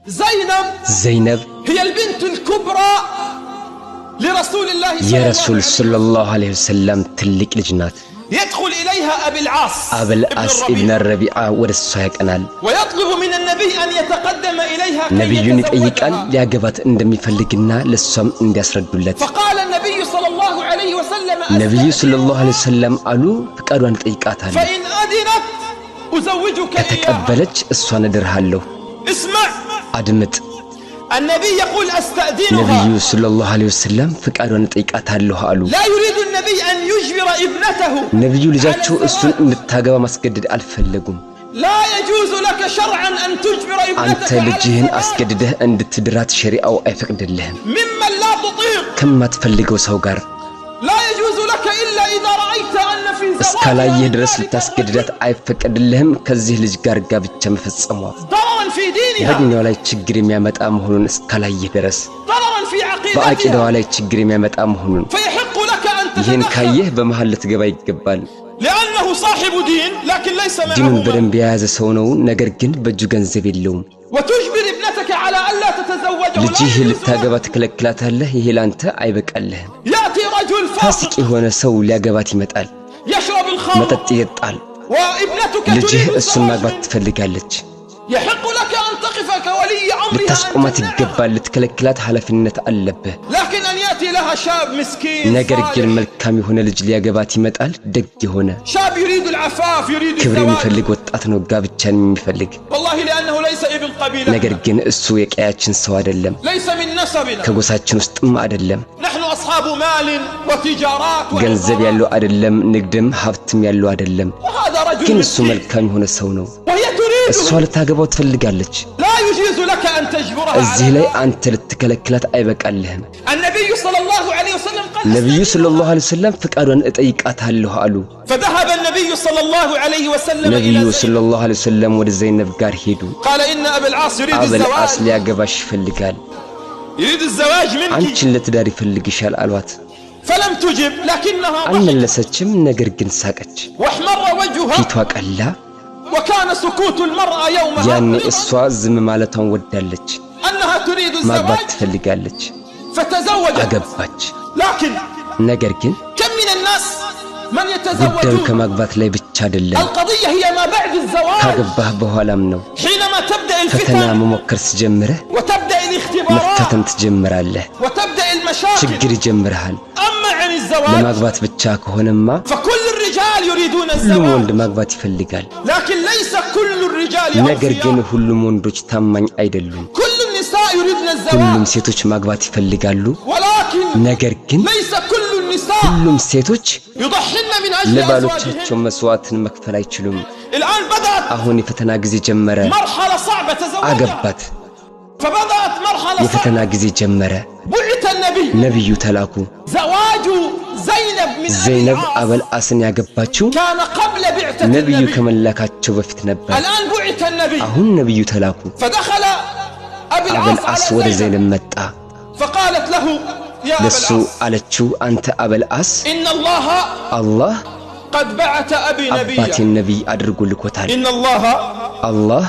زينب هي البنت الكبرى لرسول الله صلى الله عليه وسلم تلك لجنات يدخل إليها أبي العاص ابن الربيعة ورسوها كنال ويطلب من النبي أن يتقدم إليها نبي يقال لياقبات اندمي فلقنا للسوم اندي أسردولت فقال النبي صلى الله عليه وسلم النبي صلى الله عليه وسلم قالوا فقالوا أن تأيقاتها فإن أدنت أزوجك كتقبلت السوان درهالو اسمع أدمت النبي يقول أستأذنها النبي صلى الله عليه وسلم فقالوا أن تأيقاتها له قالوا لا يريد النبي أن يجبر ابنته النبي لجاتشو السوان نتاقوا مسجد الفلقون لا يجوز لك شرعا أن تجبر ابنتك أنت لجهن أسجده أن تدرات شريعة أو أفقد لهم ممن لا تطيق كما تفلقوا سوغار لا يجوز لك إلا إذا رأيت أن في اسكالا يدرس لتسجدات أفقد لهم كزيه لجغار قابتش مفتصموا ضررا في دينها هدني ولا يتشجري ميامت أمهنون اسكالا يدرس ضررا في عقيدتها بأكيد ولا يتشجري ميامت أمهنون فيحق لك أن يهن تتدخل كايه بمحل تقبا يقبال لأنه صاحب دين لكن ليس دين معه بدن بياز سونو نجرجن بجو جنزب اللوم وتجبر ابنتك على ألا تتزوجه لجيه للتاقبا تكلكلاتها له يهل أنت عيبك الله يأتي رجل فاسق هنا سو لاقباتي متقال يشرب الخمر متت يطال وابنتك لجيه تريد السن الزواج ماقبات تفلقالج يحق لك أن تقف كولي أمرها لتسقما أن تمنعها. تقبال لتكلكلات على فنة ألبه لكن أن يأتي لها شاب مسكين نجرجن صالح ملكامي هنا لجلي لاقباتي متقال دق هنا شاب يريد العفاف يريد كبري الزواج مفلق وطاتنو قابتشان مفلق والله لأنه ليس ابن قبيلة نجرجن السو يقياچن سو አይደለም ليس من نسبنا ከጎሳችን ውስጥም አይደለም نحن أصحاب مال وتجارات ገንዘብ ያለው አይደለም ንግድም ሀብትም ያለው አይደለም وهذا رجل ግን እሱ مسكين መልካም የሆነ ሰው ነው وهي تريد እሷ ልታገባው ትፈልጋለች لا يجوز لك أن تجبرها እዚህ على ላይ አንተ ልትከለክላት አይበቃልህም النبي صلى الله عليه وسلم قال ነብዩ ሰለላሁ ዐለይሂ ወሰለም ፍቃዷን እጠይቃታለሁ አሉ فذهب النبي صلى الله عليه وسلم ነብዩ إلى زينب ሰለላሁ ዐለይሂ ወሰለም ወደ ዘይነብ ጋር ሄዱ قال إن أبا العاص يريد አበል الزواج አስ ሊያገባሽ ይፈልጋል يريد الزواج منك አንቺን ለትዳር ይፈልግሻል አሏት فلم تجب لكنها ضحكت አልመለሰችም ነገር ግን ሳቀች واحمر وجهها ፊቷ ቀላ وكان سكوت المرأة يومها ያኔ እሷ ዝም ማለቷን ወዳለች أنها تريد ማግባት الزواج ትፈልጋለች فتزوجت አገባች لكن ነገር ግን كم من الناس من ጉዳዩ يتزوجون ከማግባት ላይ ብቻ አይደለም القضية هي ما بعد الزواج ካገባህ በኋላም ነው حينما تبدأ ፈተና الفتن መሞከር ሲጀምርህ وتبدأ الاختبارات መፈተን ትጀምራለህ وتبدأ المشاكل ችግር ይጀምርሃል أما عن الزواج ለማግባት ብቻ ከሆነማ فكل الرجال يريدون ሁሉም الزواج ወንድ ማግባት ይፈልጋል لكن ليس كل الرجال ነገር ግን أوفياء ሁሉም ወንዶች ታማኝ አይደሉም كل النساء يريدن ሁሉም الزواج ሴቶች ማግባት ይፈልጋሉ ولكن ነገር ግን ليس كل النساء ሁሉም ሴቶች يضحين من أجل ለባሎቻቸው أزواجهن መስዋዕትን መክፈል አይችሉም الآن بدأت አሁን የፈተና ጊዜ ጀመረ مرحلة صعبة تزوجها አገባት فبدأت مرحلة የፈተና صعبة ጊዜ ጀመረ بعث النبي ነብዩ ተላኩ زواج زينب من أبي ዘይነብ العاص አበል አስን ያገባችው كان قبل بعثة ነብዩ النبي ከመላካቸው በፊት ነበር الآن بعث النبي አሁን ነብዩ ተላኩ فدخل أبي አበል العاص አስ على ወደ زينب ዘይነብ መጣ فقالت له يا أبا ለሱ العاص አለችው አንተ አበል አስ إن الله አላህ قد بعث أبي نبيا አባቴን ነብይ አድርጎ ልኮታል إن الله አላህ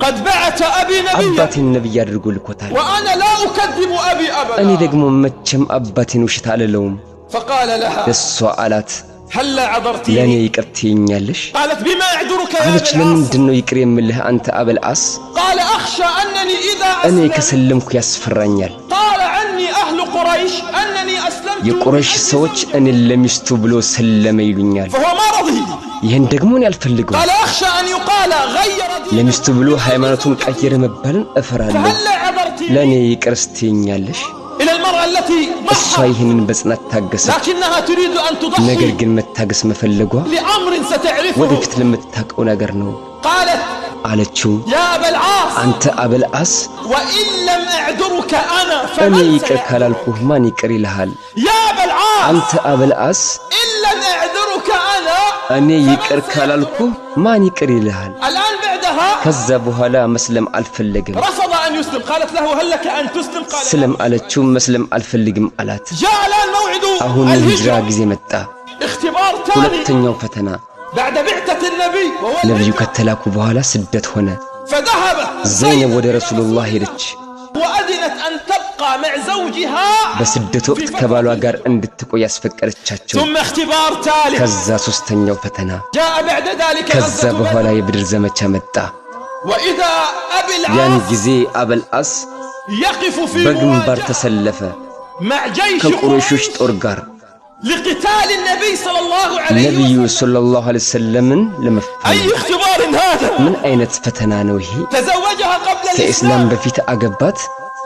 قد بعث أبي نبيا አባቴን ነብይ አድርጎ ልኮታል وأنا لا أكذب أبي እኔ أبدا ደግሞ መቼም አባቴን ውሸት አልለውም فقال لها እሷ አላት هلا ለኔ عذرتيني ይቅር ትይኛለሽ قالت بما أعذرك يا አለች أبي العاص ለምንድነው ይቅር የምልህ አንተ አበል አስ قال أخشى أنني إذا እኔ أسلمت ከሰለምኩ ያስፈራኛል قال عني أهل قريش أنني أسلمت የቁረይሽ ሰዎች እኔን ለሚስቱ ብሎ ሰለመ ይሉኛል فهو ما رضي ይሄን ደግሞ እኔ አልፈልገውም قال أخشى أن يقال غير دينه ለሚስቱ ብሎ ሃይማኖቱን ቀየረ መባልን እፈራለሁ فهلا عذرتيني ለኔ ይቅር ስትይኛለሽ إلى المرأة التي እሷ ضحت ይህንን በጽናት ታገሰች لكنها تريد أن ነገር تضحي ግን መታገስ መፈለጓ لأمر ستعرفه ወደፊት ለምታውቀው ነገር ነው قالت አለችው يا أبا العاص አንተ አበል አስ وإن لم أعذرك أنا እኔ فمن ይቅር سيعذر ካላልኩህ ማን ይቅር ይልሃል يا أبا العاص አንተ አበል አስ إن لم أعذرك أنا እኔ ይቅር ካላልኩህ ማን ይቅር ይልሃል الآن بعدها ከዛ በኋላ መስለም አልፈለገም رفض أن يسلم قالت له هل لك أن تسلم قال ስለም አለችው መስለም አልፈልግም አላት جاء الآن موعد አሁን የሂጅራ الهجرة ጊዜ መጣ اختبار ثاني ሁለተኛው ፈተና بعد بعثة النبي وهو ነብዩ الهجرة. ከተላኩ በኋላ ስደት ሆነ فذهبت ዘይነብ ወደ ረሱላህ ሄደች وأذنت أن تبقى مع زوجها በስደት ወቅት ከባሏ ጋር እንድትቆይ ያስፈቀደቻቸው ثم اختبار ثالث ከዛ ሶስተኛው ፈተና جاء بعد ذلك ከዛ በኋላ የብድር ዘመቻ መጣ وإذا أبي ያን العاص ጊዜ አበልአስ يقف في በግንባር مواجهة ተሰለፈ مع جيش ከቁረይሾች قريش ጦር ጋር لقتال النبي صلى الله عليه ነብዩ وسلم ሰለላሁ ዐለይሂ ወሰለምን ለመፋለም أي اختبار هذا ምን አይነት ፈተና ነው ይሄ تزوجها قبل ከኢስላም الإسلام በፊት አገባት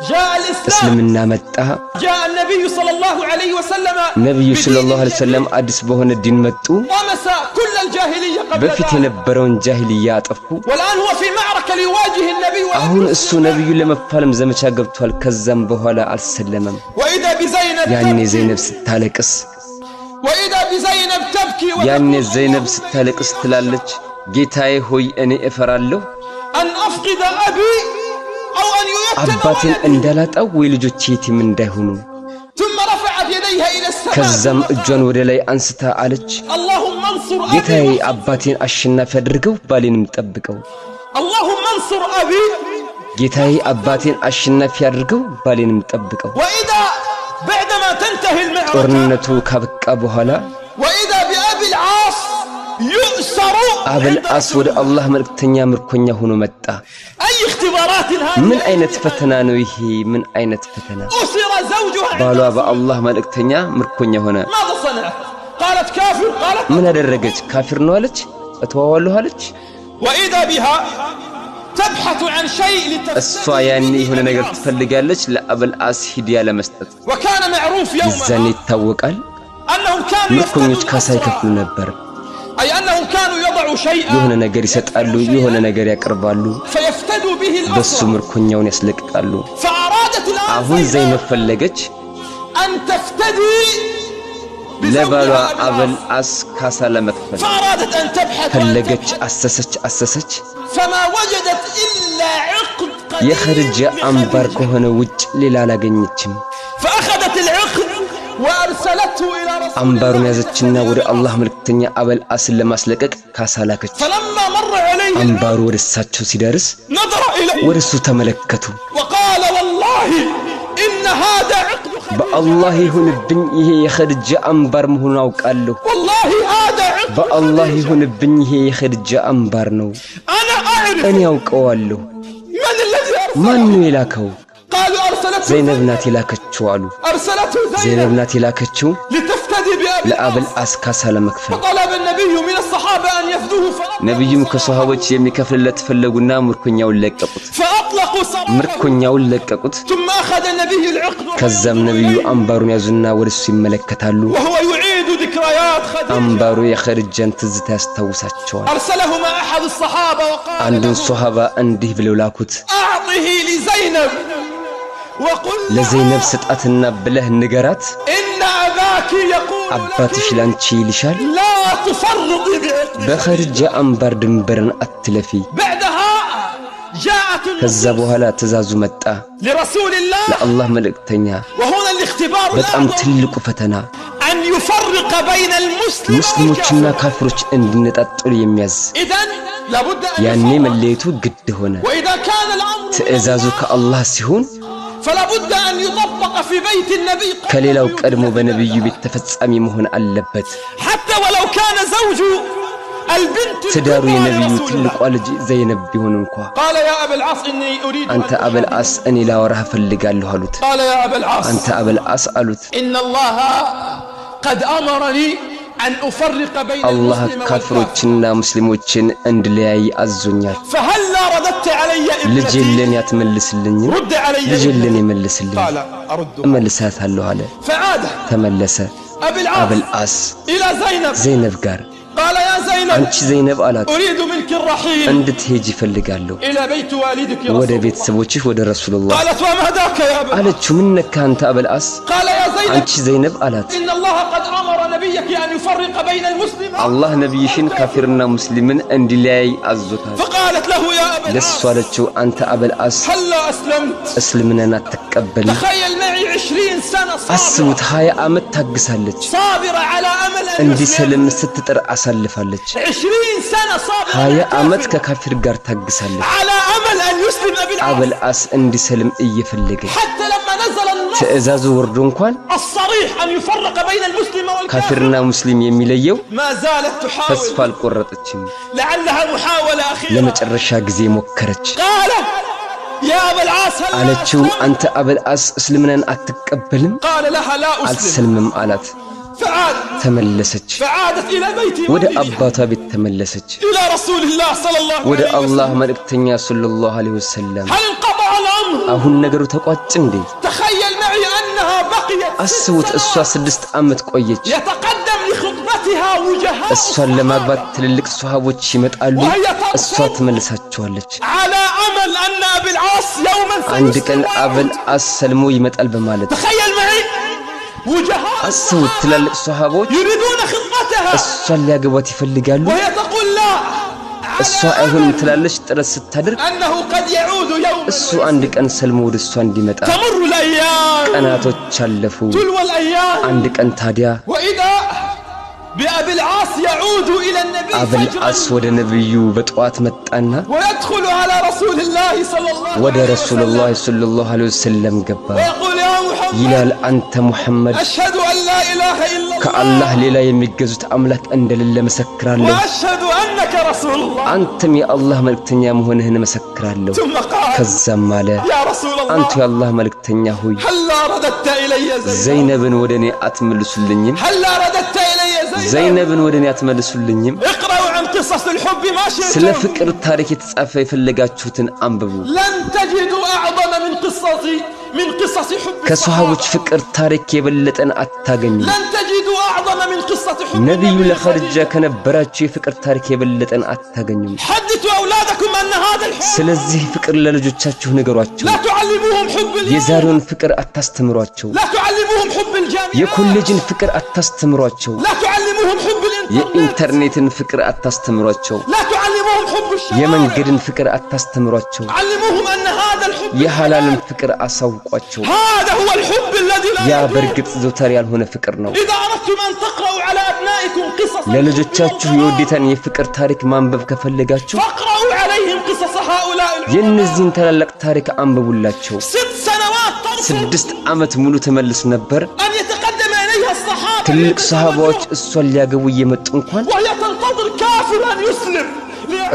جاء الإسلام እስልምና መጣ جاء النبي صلى الله عليه وسلم ነብዩ ሰለላሁ ዐለይሂ بدين ወሰለም አዲስ በሆነ ዲን መጡ طمس كل الجاهلية قبل በፊት ذلك የነበረውን ጃሂልያ አጠፉ والآن هو في معركة ليواجه النبي አሁን እሱ ነብዩ ለመፋለም ዘመቻ ገብቷል ከዛም በኋላ አልሰለመም وإذا بزينب ያኔ تبكي ዘይነብ ስታለቅስ وإذا بزينب تبكي ያኔ وتقول ዘይነብ ስታለቅስ ትላለች ጌታዬ ሆይ እኔ እፈራለሁ أن أفقد أبي أو أن ييتم አባቴን ولدي እንዳላጣው ወይ ልጆቼ የቲም እንዳይሆኑ ثم رفعت يديها إلى ከዛም السماء እጇን ወደ ላይ አንስታ አለች اللهم انصر ጌታዬ أبي አባቴን አሸናፊ አድርገው ባሌንም ጠብቀው اللهم انصر أبي ጌታዬ አባቴን አሸናፊ አድርገው ባሌንም ጠብቀው وإذا بعدما تنتهي المعركة ጦርነቱ ካበቃ በኋላ وإذا بأبي العاص يؤسر አበልአስ ወደ አላህ መልእክተኛ ምርኮኛ ሆኖ መጣ أي اختبارات ምን هذه አይነት ፈተና ነው ይሄ ምን አይነት ፈተና أسر زوجها ባሏ በአላህ መልእክተኛ ምርኮኛ ሆነ ماذا صنعت قالت كافر قالت ምን አደረገች ካፊር ነው አለች እተዋዋለሁ አለች وإذا بها تبحث عن شيء እሷ ያኔ የሆነ ነገር ትፈልጋለች ለአበልአስ ሂዲያ ለመስጠት وكان معروف ይዛኔ يوما ይታወቃል أنهم كانوا ምርኮኞች يفتدون ካሳ ይከፍሉ الأسرى ነበር أي أنهم كانوا يضعوا شيئا የሆነ ነገር ይሰጣሉ የሆነ ነገር ያቀርባሉ فيفتدوا به በሱ الأسرى ምርኮኛውን ያስለቅቃሉ فأرادت አሁን الآن ዘይነብ زينب ፈለገች أن تفتدي ለባሏ بزوجها أبي العاص አበልአስ ካሳ ለመክፈል فأرادت أن تبحث وأن ፈለገች تبحث አሰሰች فما وجدت إلا عقد የኸድጃ قديم አምባር لخديجة ከሆነ ውጭ ሌላ አላገኘችም فأخذت العقد وأرسلته إلى رسول አምባሩን الله ያዘችና ወደ አላህ መልእክተኛ አበልአስን ለማስለቀቅ ካሳ ላከች فلما مر عليه አምባሩ ወደ እሳቸው ሲደርስ نظر إليه ወደ እሱ ተመለከቱ وقال والله إن هذا عقد خديجة በአላህ ይሁንብኝ ይሄ የኸድጃ አምባር መሆኑን አውቃለሁ والله هذا عقد በአላህ خديجة. ይሁንብኝ ይሄ የኸድጃ አምባር ነው أنا أعرف እኔ ያውቀዋለሁ من الذي ማን أرسله ነው የላከው قالوا أرسلته ዘይነብ ናት የላከችው አሉ أرسلته ዘይነብ زينب ናት የላከችው لتفتدي بأبي العاص. ለአበልአስ ካሳ ለመክፈል فطلب النبي من الصحابة أن يفدوه ነብዩም ከሷሃቦች የሚከፍልለት ፈለጉና ምርኮኛውን ለቀቁት فأطلقوا سراحه ምርኮኛውን ለቀቁት ثم أخذ النبي العقد ከዛም ነብዩ አምባሩን ያዙና ወደሱ ይመለከታሉ وهو يعيد ذكريات خديجة አምባሩ የኸድጃን ትዝታ ያስታውሳቸዋል أرسله مع أحد الصحابة وقال አንድን له ሷሃባ እንዲህ ብለው ላኩት أعطه لزينب وقل ለዘይነብ ስጣትና ብለህ ንገራት إن أباك يقول አባትሽ لك ላንቺ ይልሻል لا تفرطي بعقد በኸድጃ አምባር ድንበርን አትለፊ بعدها جاءت ከዛ النصوص በኋላ ትእዛዙ መጣ لرسول الله ለአላህ መልእክተኛ وهنا الاختبار በጣም الأعظم ትልቁ ፈተና أن يفرق بين المسلم ሙስሊሞችና والكافر ካፍሮች እንዲነጣጠሉ የሚያዝ إذن لابد أن ያኔ يفرق. መለየቱ ግድ ሆነ وإذا كان الأمر من ትእዛዙ الله ከአላህ ሲሆን فلا بد أن يطبق في بيت النبي قبل ከሌላው أن ቀድሞ يوجد በነብዩ الباب. ቤት ተፈጻሚ መሆን አለበት حتى ولو كان زوج البنت ትዳሩ الكبرى የነብዩ لرسول ትልቋ الله. ልጅ ዘይነብ ቢሆን እንኳ قال يا أبا العاص إني أريد አንተ أن አበልአስ እኔ ላወራህ ፈልጋለሁ አሉት قال يا أبا العاص አንተ አበልአስ አሉት إن الله قد أمرني أن أفرق بين አላህ المسلم والكافر ካፍሮችና ሙስሊሞችን እንድለያይ አዞኛል فهلا رددت علي ልጅ ابنتي ለኔ አትመልስልኝም رد علي ልጅ ለኔ ابنتي መልስልኝ قال أرد እመልሳታለሁ አለ فعاد ተመለሰ أبي العاص አበልአስ إلى زينب ዘይነብ ጋር قال يا زينب አንቺ ዘይነብ አላት أريد منك الرحيل እንድትሄጂ ይፈልጋለሁ إلى بيت والدك يا ወደ رسول الله ቤተሰቦችሽ ወደ ረሱላህ قالت وما ذاك يا أبا አለችው ምን ነካ አንተ አበልአስ قال يا زينب አንቺ ዘይነብ አላት إن الله قد أمر نبيك أن يفرق بين المسلم አላህ ነብይሽን ካፊርና ሙስሊምን እንዲለያይ አዞታል فقالت له يا أبا ለሱ العاص አለችው አንተ አበልአስ هلا أسلمت እስልምናን አትቀበል تخيل معي 20 سنة አስቡት صابرة 20 ዓመት ታግሳለች صابرة على أمل أن እንዲሰልም يسلم ስትጥር አሳልፋለች 20 سنة 20 ዓመት ከካፊር ጋር ታግሳለች أبو العاص እንዲሰልም እየፈለገች ትዕዛዙ ወርዶ እንኳን ካፊርና ሙስሊም የሚለየው ተስፋ አልቆረጠችም ለመጨረሻ ጊዜ ሞከረች አለችው አንተ አቡ العاص እስልምናን አትቀበልም አልሰልምም አላት ተመለሰች ወደ አባቷ ቤት ተመለሰች ወደ አላህ መልእክተኛ ሰለላሁ ዐለይሂ ወሰለም አሁን ነገሩ ተቋጭ እንዴ አስቡት እሷ 6 ዓመት ቆየች እሷን ለማግባት ትልልቅ ሱሐቦች ይመጣሉ እሷ ትመልሳቸዋለች አንድ ቀን አቡ العاص ሰልሞ ይመጣል በማለት أسود تلالك صحابوች እሷን ሊያገቧት ይፈልጋሉ እሷ አይሆንም ትላለች ጥረት ስታደርግ እሱ አንድ ቀን ሰልሞ ወደ እሷ እንዲመጣ ቀናቶች አለፉ አንድ ቀን ታዲያ بأبي العاص يعود إلى النبي أبو العاص ودى نبي بطوات متأنا ويدخل على رسول الله صلى الله عليه وسلم ودى رسول الله صلى الله عليه وسلم قبا ويقول يا محمد يلال أنت محمد أشهد أن لا إله إلا الله كالله للا يمجزت أملك أند لله مسكر الله وأشهد أنك رسول الله أنت يا الله ملك تنيا مهنهن مسكر الله ثم قال كالزمالة يا رسول الله أنت يا الله ملك تنيا هوي هلا رددت إلي زينب ودني أتمل سلنين هلا رددت إلي زينب ودني أتمل سلنين اقرأوا عن قصص الحب ما شئتم سلا فكر التاريخ يتصفى في اللقاتشوتن أنببو لن تجدوا أعظم من قصص حب كصحابوች ፍቅር ታሪክ የበለጠን አታገኙ لن تجدوا أعظم من قصة حب ነብዩ ለኸርጃ ከነበራቸው የፍቅር ታሪክ የበለጠን አታገኙ حدثوا أولادكم أن هذا الحب ስለዚህ ፍቅር ለልጆቻችሁ ንገሯቸው لا تعلموهم حب የዛሬውን ፍቅር አታስተምሯቸው لا تعلموهم حب الجامعة የኮሌጅን ፍቅር አታስተምሯቸው لا تعلموهم حب የኢንተርኔትን ፍቅር አታስተምሯቸው لا تعلموهم حب الشهوات የመንገድን ፍቅር አታስተምሯቸው علموهم أن هذا الحب የሐላልን ፍቅር አሳውቋቸው هذا هو الحب الذي لا ያ በርግጥ ዞተር ያልሆነ ፍቅር ነው إذا أردتم أن تقرأوا على أبنائكم قصص ለልጆቻችሁ የወዲታን የፍቅር ታሪክ ማንበብ ከፈለጋችሁ فاقرأوا عليهم قصص هؤلاء የነዚህን ታላላቅ ታሪክ አንብቡላቸው 6 سنوات 6 ዓመት ሙሉ ተመልሱ ነበር أن يتقدم إليها الصحابة ትልቅ ሰሃባዎች እሷን ሊያገቡ እየመጡ እንኳን وهي تنتظر كافرا يسلم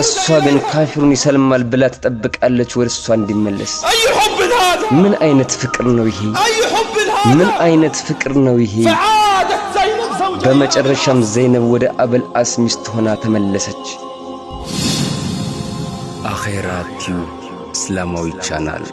እሷ ግን ካፊሩን ይሰልማል ብላ ተጠብቃለች ወደ እሷ እንዲመለስ أي حب هذا ምን አይነት ፍቅር ነው ይሄ أي حب هذا ምን አይነት ፍቅር ነው ይሄ فعادت زينب زوجها በመጨረሻም ዘይነብ ወደ አቡ العاص ሚስት ሆና ተመለሰች አኺራ ቲዩብ እስላማዊ ቻናል